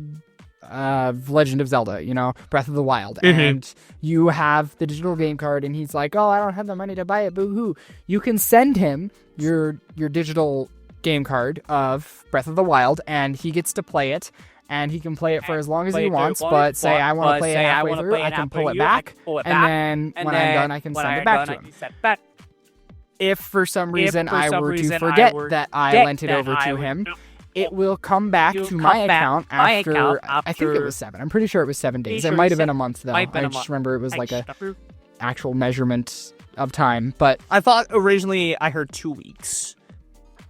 Legend of Zelda, Breath of the Wild, and you have the digital game card, and he's like, oh, I don't have the money to buy it, boo-hoo. You can send him your digital game card of Breath of the Wild, and he gets to play it, and he can play it for as long as he wants, but say I want to play it halfway through, I can pull it back, and then when I'm done, I can send it back to him. If for some reason I were to forget that I lent it over to him, it will come back to my account after, I think it was 7. I'm pretty sure it was 7 days. It might have been a month, though. I just remember it was like a actual measurement of time, but I thought originally I heard 2 weeks.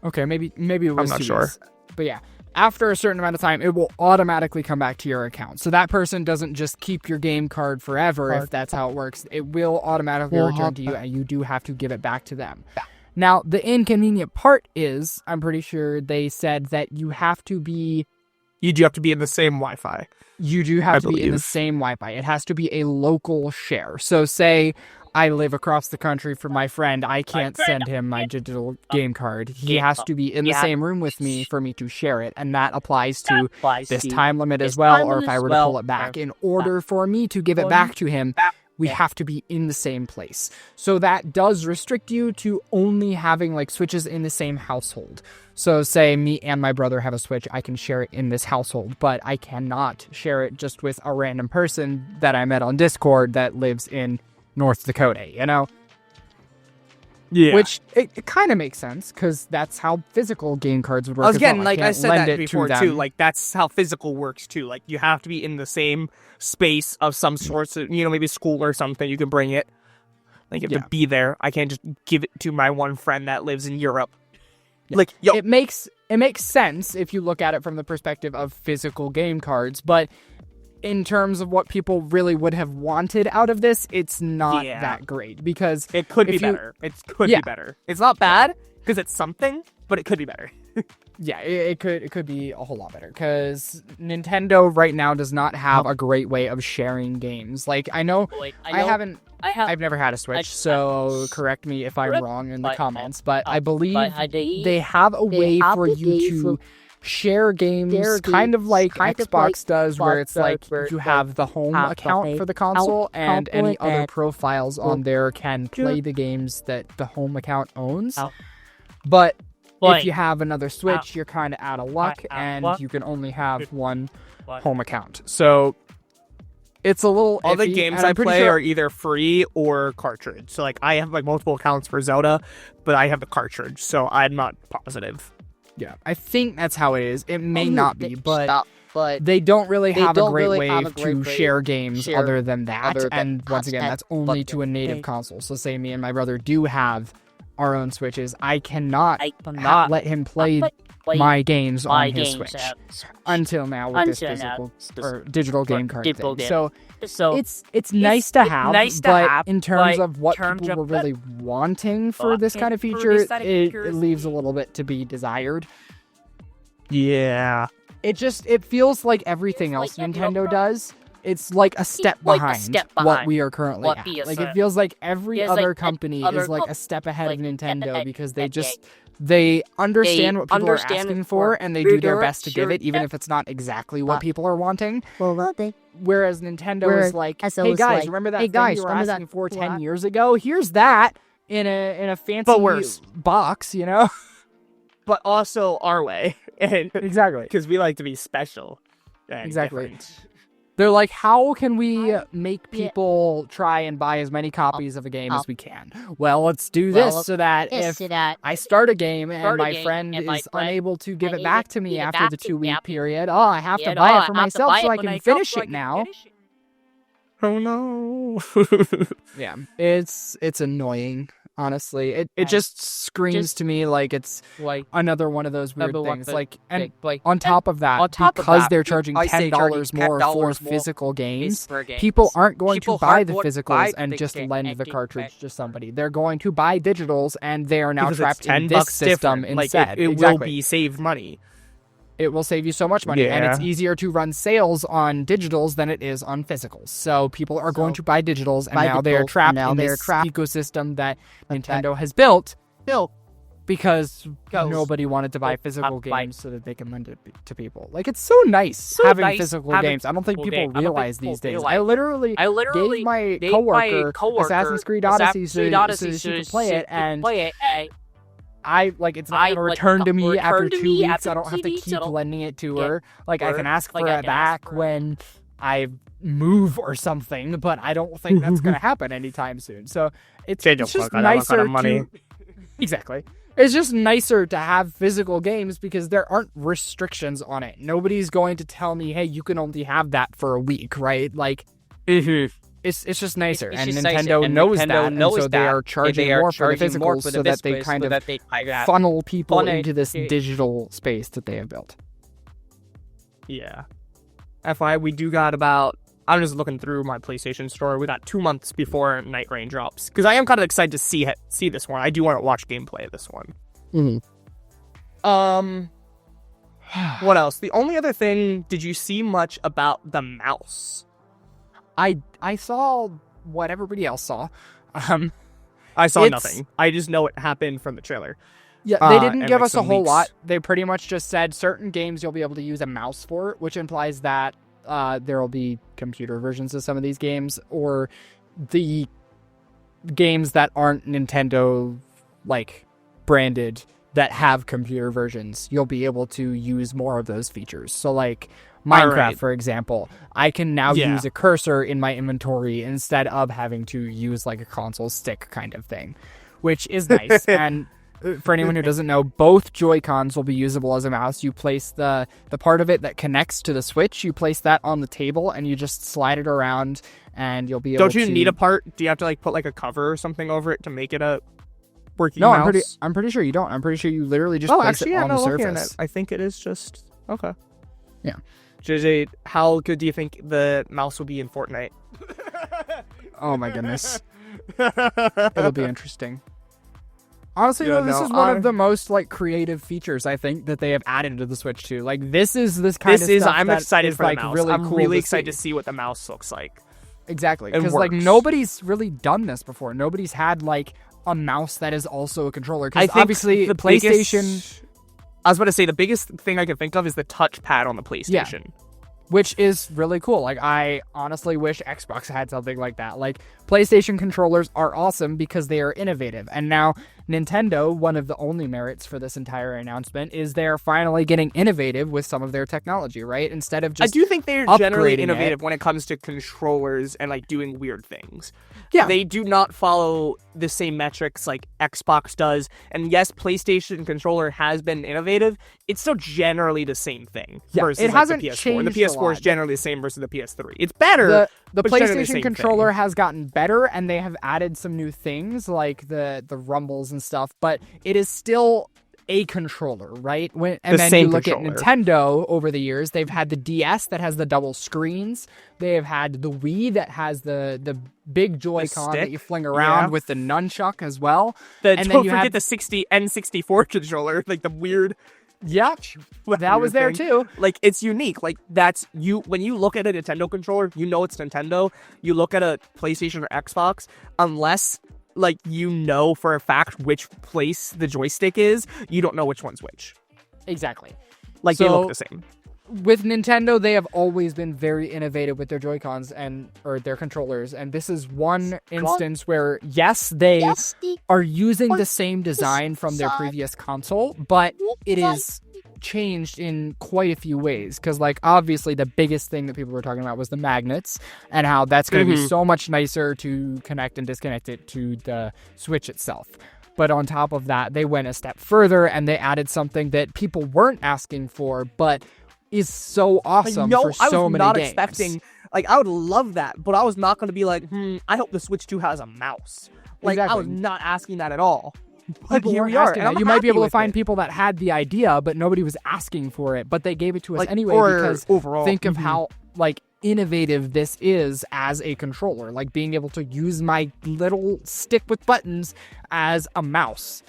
Okay, maybe it was I'm not 2 sure. weeks. But yeah, after a certain amount of time, it will automatically come back to your account. So that person doesn't just keep your game card forever, if that's how it works. It will automatically return to you, and you do have to give it back to them. Now, the inconvenient part is, I'm pretty sure they said that you have to be... You do have to be in the same Wi-Fi. You do have to be in the same Wi-Fi. It has to be a local share. So say I live across the country from my friend. I can't send him my digital game card. He has to be in the same room with me for me to share it. And that applies to this time limit as well, or if I were to pull it back. In order for me to give it back to him, we have to be in the same place. So that does restrict you to only having Switches in the same household. So say me and my brother have a Switch, I can share it in this household, but I cannot share it just with a random person that I met on Discord that lives in North Dakota, Yeah. Which, it kind of makes sense, because that's how physical game cards would work. Again, I said that before, too. That's how physical works, too. You have to be in the same space of some sort. So, maybe school or something. You can bring it. You have to be there. I can't just give it to my one friend that lives in Europe. Yeah. It makes sense if you look at it from the perspective of physical game cards, but in terms of what people really would have wanted out of this, it's not that great, because it could be better. It could be better. It's not bad because it's something, but it could be better. Yeah, it could be a whole lot better, because Nintendo right now does not have a great way of sharing games. I know I've never had a Switch, so correct me if I'm wrong in the comments, but I believe they have a way for you to share games, kind of like Xbox does, where it's you have the home account for the console, and any other profiles on there can play the games that the home account owns. But if you have another Switch, you're kind of out of luck, and you can only have one home account. So it's a little all the iffy, games I play are either free or cartridge. So I have multiple accounts for Zelda, but I have the cartridge, so I'm not positive. Yeah, I think that's how it is. It may not be, but they don't really have a great way to share games other than that. And once again, that's only to a native console. So say me and my brother do have our own Switches. I cannot let him play my games on his Switch until now with this physical or digital game card thing. So it's nice to have, but in terms of what people were really wanting for this kind of feature, it leaves a little bit to be desired. Yeah. It feels like everything else Nintendo does. It's like a step behind what we are currently at. It feels like every other company is a step ahead of Nintendo, because they understand what people are asking for, and they do their best to give it, even if it's not exactly what people are wanting. Whereas Nintendo is hey guys, remember that thing you were asking for 10 years ago? Here's that in a fancy box, But also our way. And exactly. Because we like to be special. Exactly. Different. They're like, how can we make people try and buy as many copies of a game as we can? Well, let's do this so that if I start a game and my friend is unable to give it back to me after the 2-week period, I have to buy it for myself so I can finish it now. Oh no. Yeah, it's annoying. Honestly, it just screams to me like it's like another one of those weird things. Like, and on top of that, because they're charging $10 more for physical games, people aren't going to buy the physicals and just lend the cartridge to somebody. They're going to buy digitals, and they are now trapped in this system instead. It will be saved money. It will save you so much money, and it's easier to run sales on digitals than it is on physicals. So people are going to buy digitals, and now they are trapped in this ecosystem that Nintendo has built because nobody wanted to buy physical games so that they can lend it to people. Like, it's so nice having physical games. I don't think people realize these days. I literally gave my coworker Assassin's Creed Odyssey so she could play it, and it's not going to return to me after 2 weeks. I don't have to keep lending it to her. Like, I can ask for it back when I move or something, but I don't think that's going to happen anytime soon. So it's just nicer to... Exactly. It's just nicer to have physical games because there aren't restrictions on it. Nobody's going to tell me, hey, you can only have that for a week, right? Like... It's just nicer, and Nintendo knows that, and so they are charging more for the physicals so that they kind of funnel people into this digital space that they have built. Yeah. FYI, we do got about... I'm just looking through my PlayStation Store. We got 2 months before Night Rain drops, because I am kind of excited to see this one. I do want to watch gameplay of this one. What else? The only other thing, did you see much about the mouse? I saw what everybody else saw. I saw nothing. I just know it happened from the trailer. Yeah, they didn't give us a whole lot. They pretty much just said certain games you'll be able to use a mouse for, which implies that there will be computer versions of some of these games, or the games that aren't Nintendo branded that have computer versions. You'll be able to use more of those features. So Minecraft, for example, I can now use a cursor in my inventory instead of having to use a console stick kind of thing, which is nice. And for anyone who doesn't know, both Joy-Cons will be usable as a mouse. You place the part of it that connects to the Switch, you place that on the table, and you just slide it around, and you'll be able to... Don't you need a part? Do you have to put a cover or something over it to make it a working mouse? No, I'm pretty sure you don't. I'm pretty sure you literally just place it on the surface. I think it is just... Okay. Yeah. JJ, how good do you think the mouse will be in Fortnite? Oh my goodness. It'll be interesting. Honestly, this is one of the most creative features I think that they have added to the Switch too. This is kind of stuff I'm excited for the mouse. Really I'm cool really excited to see what the mouse looks like. Exactly, because nobody's really done this before. Nobody's had a mouse that is also a controller. Because obviously the PlayStation. I was about to say, the biggest thing I can think of is the touchpad on the PlayStation. Which is really cool. I honestly wish Xbox had something like that. PlayStation controllers are awesome because they are innovative. And now Nintendo, one of the only merits for this entire announcement is they're finally getting innovative with some of their technology, right? Instead of just I do think they're generally innovative when it comes to controllers and doing weird things. Yeah. They do not follow the same metrics like Xbox does. And yes, PlayStation controller has been innovative. It's still generally the same thing versus it hasn't the PS4. changed And the PS4 is generally the same versus the PS3. It's better. The PlayStation controller has gotten better, and they have added some new things like the rumbles and stuff, but it is still a controller, right? And then you look at Nintendo over the years, they've had the DS that has the double screens. They have had the Wii that has the big Joy-Con that you fling around with the nunchuck as well. And don't forget the N64 controller, the weird... Yeah, that was there too. It's unique. That's you. When you look at a Nintendo controller, you know it's Nintendo. You look at a PlayStation or Xbox, unless you know for a fact which place the joystick is, you don't know which one's which. Exactly. They look the same. With Nintendo, they have always been very innovative with their Joy-Cons or their controllers, and this is one instance where, yes, they are using the same design from their previous console, but it is changed in quite a few ways. Because, like, obviously the biggest thing that people were talking about was the magnets and how that's going to be so much nicer to connect and disconnect it to the Switch itself. But on top of that, they went a step further and they added something that people weren't asking for, but is so awesome for so many games. I was not expecting, like, I would love that, but I was not going to be like, I hope the Switch 2 has a mouse. Like, I was not asking that at all. But here we are. And you might be able to find people that had the idea, but nobody was asking for it. But they gave it to us like, anyway because overall, think of how, like, innovative this is as a controller. Like, being able to use my little stick with buttons as a mouse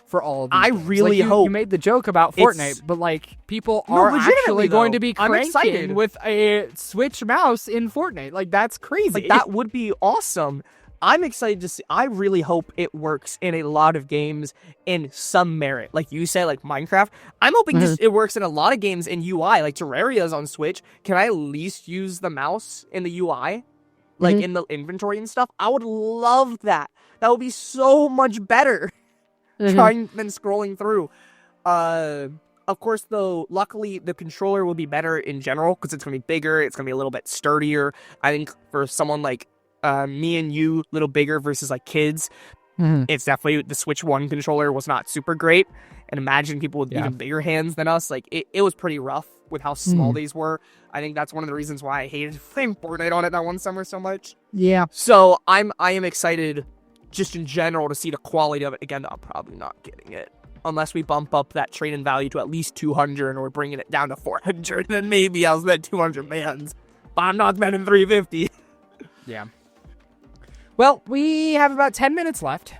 for all of these I games. really like, hope you made the joke about Fortnite, but, like, people are actually going to be cranking with a Switch mouse in Fortnite. Like, that's crazy. Like, that would be awesome. I'm excited to see. I really hope it works in a lot of games in some merit. Like you said, like Minecraft. I'm hoping it works in a lot of games in UI. Like Terraria's on Switch. Can I at least use the mouse in the UI? Like in the inventory and stuff? I would love that. That would be so much better than scrolling through. Of course, though, luckily the controller will be better in general because it's going to be bigger. It's going to be a little bit sturdier. I think for someone like me and you, a little bigger versus like kids, it's definitely the Switch 1 controller was not super great. And imagine people with even bigger hands than us. Like it was pretty rough with how small these were. I think that's one of the reasons why I hated playing Fortnite on it that one summer so much. Yeah. So I am excited just in general to see the quality of it. Again, I'm probably not getting it unless we bump up that trade-in value to at least 200 and we're bringing it down to 400. Then maybe I'll spend 200 bands. But I'm not spending 350. Yeah. Well, we have about 10 minutes left,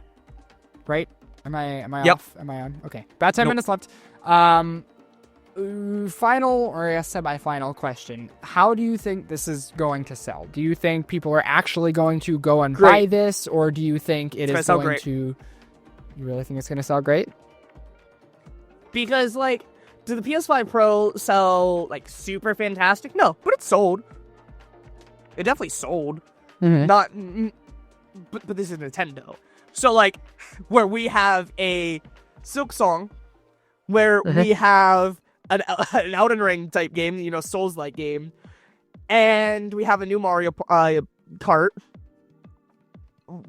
right? Am I off? Am I on? Okay. About 10 minutes left. Final, or a semi-final question. How do you think this is going to sell? Do you think people are actually going to go and buy this, or do you think it's going to... You really think it's going to sell great? Because, like, did the PS5 Pro sell, like, super fantastic? No, but it sold. It definitely sold. Not... But this is Nintendo. So, like, where we have a Silk Song, where we have an Elden Ring type game, you know, Souls-like game, and we have a new Mario Kart.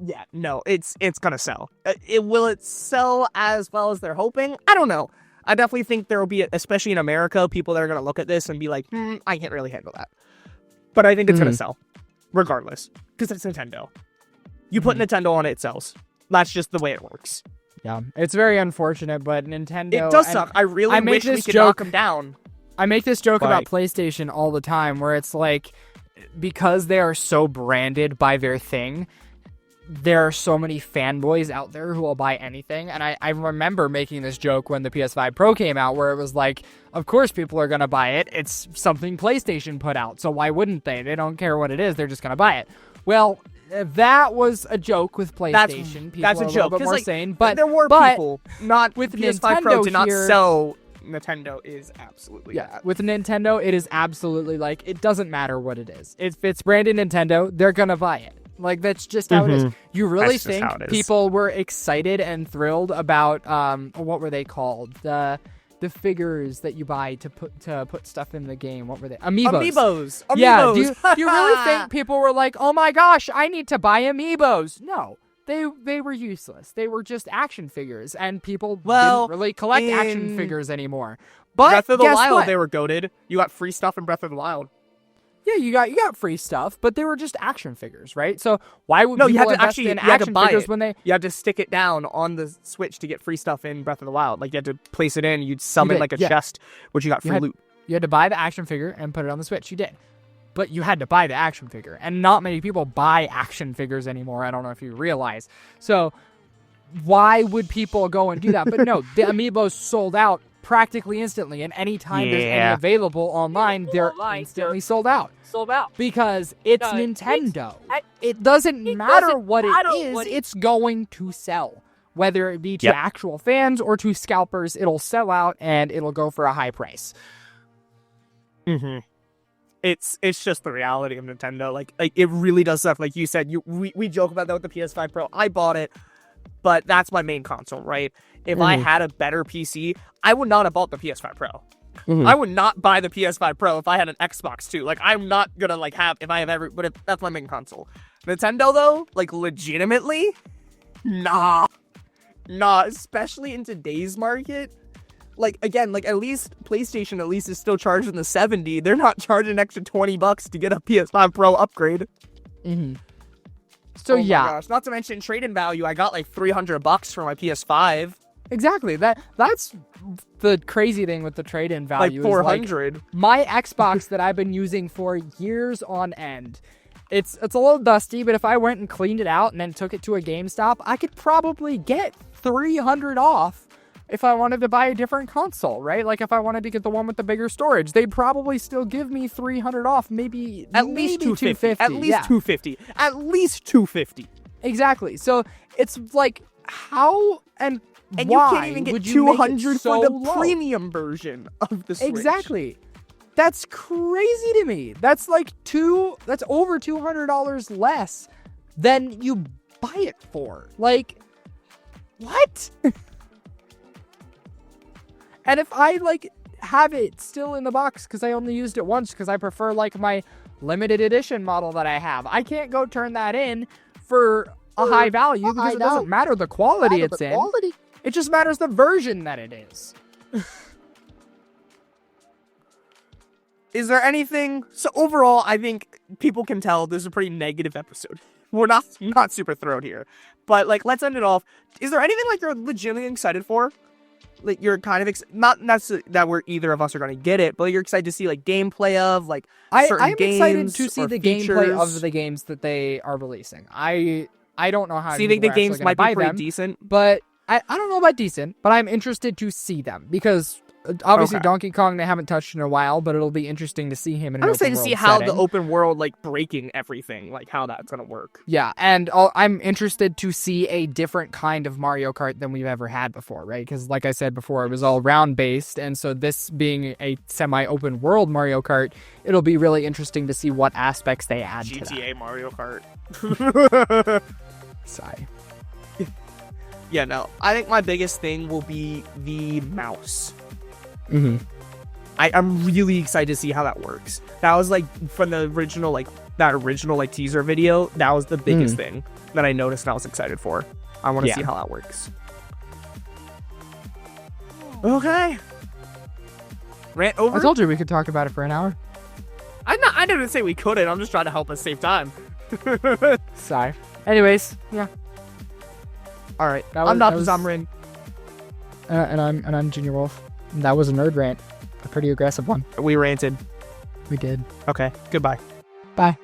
Yeah, no, it's gonna sell. Will it sell as well as they're hoping? I don't know. I definitely think there will be, especially in America, people that are gonna look at this and be like, I can't really handle that. But I think it's gonna sell, regardless, because it's Nintendo. You put Nintendo on it, it sells. That's just the way it works. Yeah, it's very unfortunate, but Nintendo... It does suck. I really wish we could knock them down. I make this joke about PlayStation all the time, where it's like, because they are so branded by their thing, there are so many fanboys out there who will buy anything. And I remember making this joke when the PS5 Pro came out, where it was like, of course people are going to buy it. It's something PlayStation put out, so why wouldn't they? They don't care what it is. They're just going to buy it. Well... That was a joke with PlayStation. That's a joke. Bit more like, sane, but there were people. Not with PS5 Nintendo Pro did not here, sell. Nintendo is absolutely that. With Nintendo, it is absolutely like it doesn't matter what it is. If it's branded Nintendo, they're gonna buy it. Like that's just how it is. You really think people were excited and thrilled about what were they called? The figures that you buy to put stuff in the game. What were they? Amiibos. Yeah. Do you really think people were like, oh my gosh, I need to buy Amiibos? No. They were useless. They were just action figures, and people didn't really collect action figures anymore. But Breath of the Wild, they were goated. You got free stuff in Breath of the Wild. Yeah, you got free stuff, but they were just action figures, right? So why would people invest in action figures when they... You had to stick it down on the Switch to get free stuff in Breath of the Wild. Like, you had to place it in, you'd summon like a chest, which you got free loot. You had to buy the action figure and put it on the Switch. You did. But you had to buy the action figure, and not many people buy action figures anymore. I don't know if you realize. So why would people go and do that? But no, the Amiibos sold out practically instantly, and anytime there's any available online, they're instantly sold out. Because it's Nintendo. It doesn't matter what it is, it's going to sell. Whether it be to actual fans or to scalpers, it'll sell out and it'll go for a high price. It's just the reality of Nintendo. Like it really does stuff. Like you said, we joke about that with the PS5 Pro. I bought it but that's my main console, right? If I had a better PC, I would not have bought the PS5 Pro. I would not buy the PS5 Pro if I had an Xbox too. Like, I'm not gonna like have if I have every, but if that's my main console. Nintendo though, like legitimately, nah, especially in today's market. Like, again, like, at least PlayStation at least is still charging the $70. They're not charging an extra $20 to get a PS5 Pro upgrade. So oh yeah, my gosh. Not to mention trade-in value. I got like $300 for my PS5. exactly. That's the crazy thing with the trade-in value. Like $400. Is, like, my Xbox that I've been using for years on end. It's a little dusty, but if I went and cleaned it out and then took it to a GameStop, I could probably get $300 off if I wanted to buy a different console, right? Like if I wanted to get the one with the bigger storage, they'd probably still give me $300 off, maybe at least $250. At least yeah. $250. At least $250. Exactly. So it's like how and why you can't even get would you make it $200 so for the low? premium version of the Switch. Exactly. That's crazy to me. That's like that's over $200 less than you buy it for. Like, what? And if I like have it still in the box because I only used it once because I prefer like my limited edition model that I have, I can't go turn that in for a high value because it doesn't matter the quality it's in. It just matters the version that it is. Is there anything? So overall, I think people can tell this is a pretty negative episode. We're not super thrilled here, but like let's end it off. Is there anything like you're legitimately excited for? Like you're kind of not necessarily that either of us are going to get it, but you're excited to see like gameplay of like certain I'm games. excited to see the gameplay features. of the games that they are releasing. I don't know how. So you think the games might be pretty decent, but I don't know about decent, but I'm interested to see them because obviously Donkey Kong they haven't touched in a while, but it'll be interesting to see him in an I'm open excited to see world how setting. the open world like breaking everything, like how that's gonna work. Yeah, and I'm interested to see a different kind of Mario Kart than we've ever had before, right? Because like I said before, it was all round based, and so this being a semi-open world Mario Kart, it'll be really interesting to see what aspects they add to that. GTA Mario Kart. Sigh. Yeah, no. I think my biggest thing will be the mouse. I'm really excited to see how that works. That was like from the original, like that original like teaser video. That was the biggest thing that I noticed and I was excited for. I want to see how that works. Okay. Rant over. I told you we could talk about it for an hour. I didn't say we couldn't. I'm just trying to help us save time. Sigh. Anyways, yeah. All right. I'm not Zamrin. And I'm Junior Wolf. And that was a nerd rant. A pretty aggressive one. We ranted. We did. Okay. Goodbye. Bye.